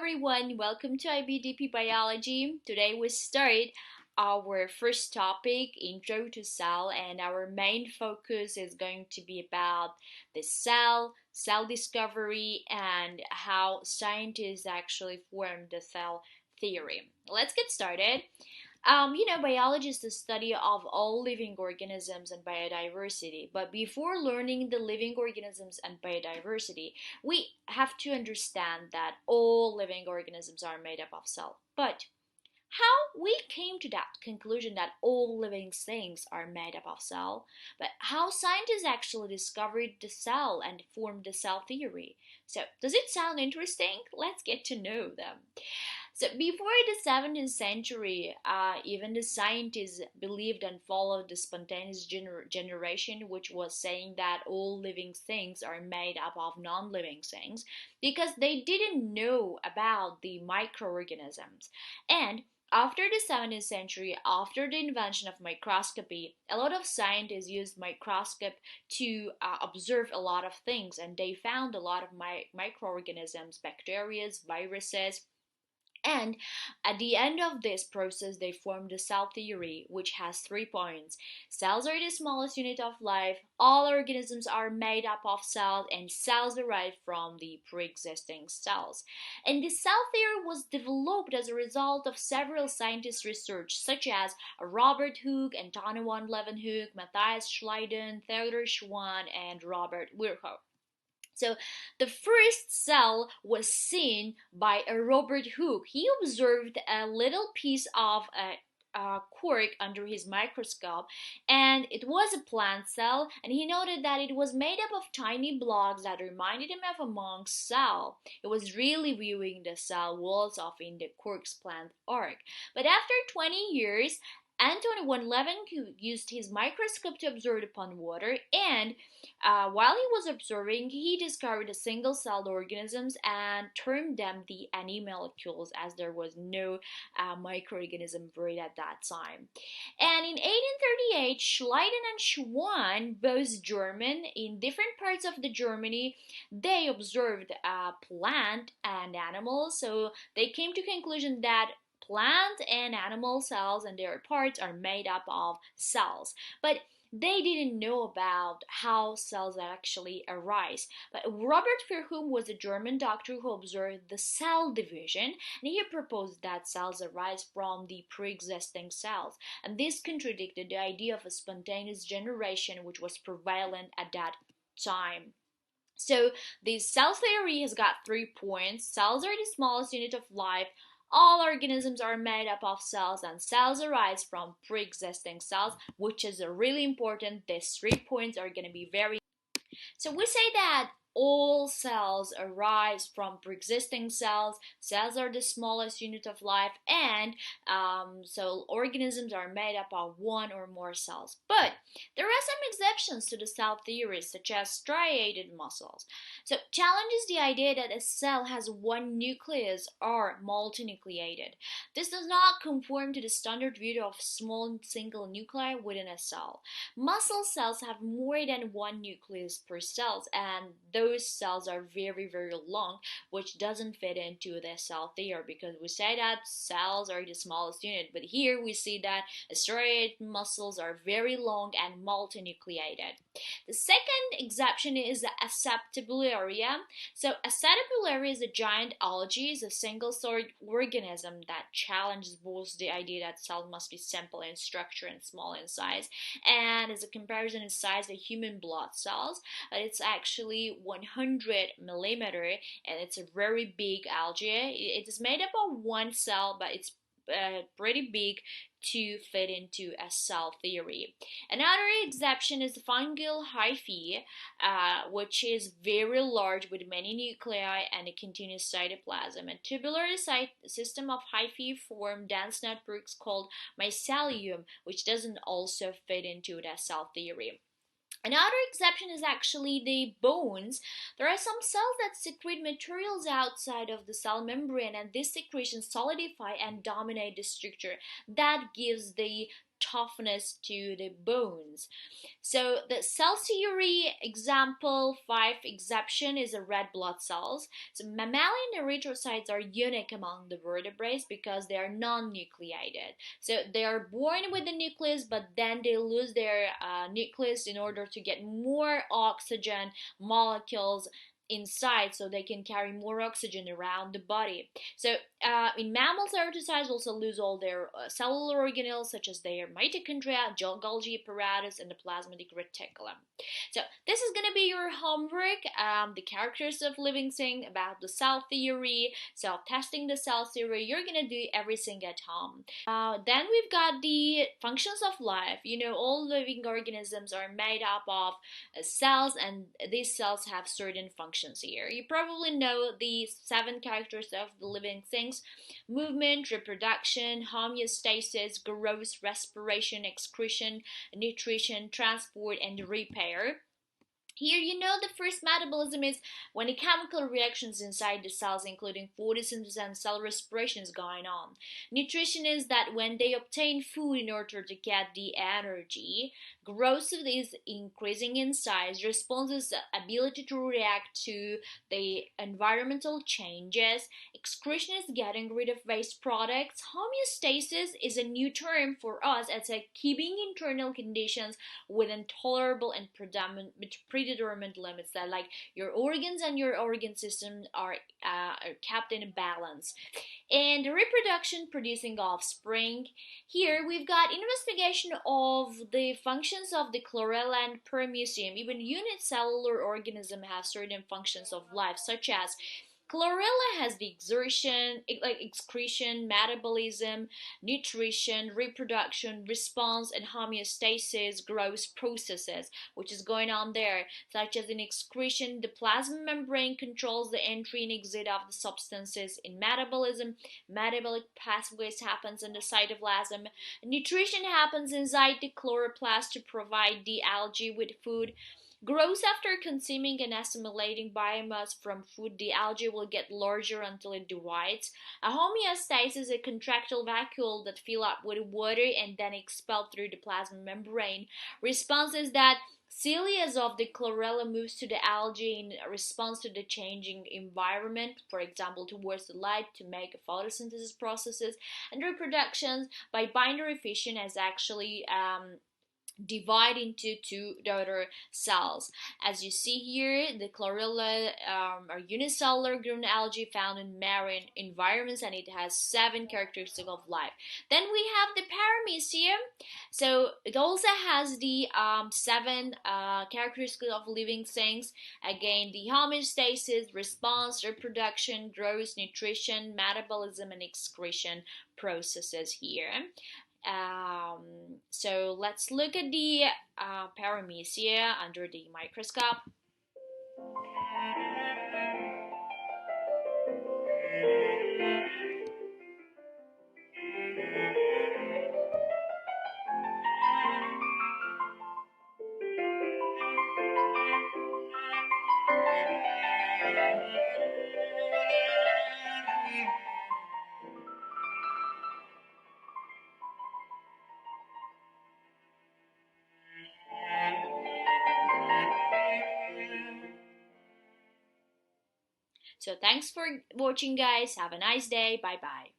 everyone, welcome to Ibdp Biology. Today we start our first topic, Intro to Cell, and our main focus is going to be about the cell discovery, and how scientists actually form the cell theory. Let's get started. Biology is the study of all living organisms and biodiversity. But before learning the living organisms and biodiversity, we have to understand that all living organisms are made up of cells. But how we came to that conclusion that all living things are made up of cell, but how scientists actually discovered the cell and formed the cell theory. So, does it sound interesting? Let's get to know them. So before the 17th century, even the scientists believed and followed the spontaneous generation, which was saying that all living things are made up of non-living things, because they didn't know about the microorganisms. And after the 17th century, after the invention of microscopy, a lot of scientists used microscope to observe a lot of things, and they found a lot of microorganisms, bacteria, viruses, and at the end of this process, they formed the cell theory, which has 3 points. Cells are the smallest unit of life, all organisms are made up of cells, and cells derive from the pre-existing cells. And the cell theory was developed as a result of several scientists' research, such as Robert Hooke, Antonio van Leeuwenhoek, Matthias Schleiden, Theodor Schwann, and Robert Virchow. So the first cell was seen by Robert Hooke. He observed a little piece of a cork under his microscope, and it was a plant cell, and he noted that it was made up of tiny blocks that reminded him of a monk's cell. It was really viewing the cell walls of in the cork's plant arc. But after 20 years, Anton van Leeuwenhoek used his microscope to observe upon water, and while he was observing, he discovered single-celled organisms and termed them the animalcules, as there was no microorganism word at that time. And in 1838, Schleiden and Schwann, both German, in different parts of the Germany, they observed plant and animals. So they came to conclusion that plant and animal cells and their parts are made up of cells. But they didn't know about how cells actually arise. But Robert Virchow was a German doctor who observed the cell division, and he proposed that cells arise from the pre-existing cells. And this contradicted the idea of a spontaneous generation, which was prevalent at that time. So the cell theory has got 3 points. Cells are the smallest unit of life. All organisms are made up of cells, and cells arise from pre-existing cells, which is really important. These 3 points are going to be very. So we say that all cells arise from pre-existing cells. Cells are the smallest unit of life, and so organisms are made up of one or more cells. But there are some exceptions to the cell theory, such as striated muscles. So challenges the idea that a cell has one nucleus or multinucleated. This does not conform to the standard view of small single nuclei within a cell. Muscle cells have more than one nucleus per cell, and those cells are very long, which doesn't fit into the cell theory, because we say that cells are the smallest unit, but here we see that striated muscles are very long and multinucleated. The second exception is the acetobularia. So acetobularia is a giant algae, is a single-celled organism that challenges both the idea that cells must be simple in structure and small in size, and as a comparison in size the human blood cells. It's actually 100 millimeter, and it's a very big algae. It is made up of one cell, but it's pretty big to fit into a cell theory. Another exception is the fungal hyphae, which is very large with many nuclei and a continuous cytoplasm. A tubular system of hyphae form dense networks called mycelium, which doesn't also fit into the cell theory. Another exception is actually the bones. There are some cells that secrete materials outside of the cell membrane, and these secretions solidify and dominate the structure. That gives the toughness to the bones. So the cell theory example 5 exception is the red blood cells. So mammalian erythrocytes are unique among the vertebrates because they are non-nucleated. So they are born with the nucleus, but then they lose their nucleus in order to get more oxygen molecules inside so they can carry more oxygen around the body. So in mammals, erythrocytes also lose all their cellular organelles such as their mitochondria, Golgi apparatus, and the plasmatic reticulum. So this is going to be your homework, the characters of living thing, about the cell theory, self-testing the cell theory. You're going to do everything at home. Then we've got the functions of life. You know, all living organisms are made up of cells, and these cells have certain functions here. You probably know the 7 characters of the living things: movement, reproduction, homeostasis, growth, respiration, excretion, nutrition, transport, and repair. Here, you know, the first metabolism is when the chemical reactions inside the cells, including photosynthesis and cell respiration, is going on. Nutrition is that when they obtain food in order to get the energy. Growth is increasing in size. Response is the ability to react to the environmental changes. Excretion is getting rid of waste products. Homeostasis is a new term for us as a keeping internal conditions within tolerable and predetermined limits, that like your organs and your organ system are kept in balance. And reproduction, producing offspring. Here we've got investigation of the functions of the chlorella and permucium. Even unicellular organisms have certain functions of life, such as chlorella has the exertion, like excretion, metabolism, nutrition, reproduction, response, and homeostasis growth processes, which is going on there, such as in excretion, the plasma membrane controls the entry and exit of the substances. In metabolism, metabolic pathways happens in the cytoplasm. Nutrition happens inside the chloroplast to provide the algae with food. Grows after consuming and assimilating biomass from food, the algae will get larger until it divides. A homeostasis is a contractile vacuole that fill up with water and then expelled through the plasma membrane. Response is that cilias of the chlorella moves to the algae in response to the changing environment, for example towards the light, to make photosynthesis processes. And reproduction by binary fission is actually divide into 2 daughter cells. As you see here, the chlorella are unicellular green algae found in marine environments, and it has 7 characteristics of life. Then we have the paramecium. So it also has the 7 characteristics of living things. Again, the homeostasis, response, reproduction, growth, nutrition, metabolism, and excretion processes here. So let's look at the paramecia under the microscope. So thanks for watching, guys. Have a nice day. Bye bye.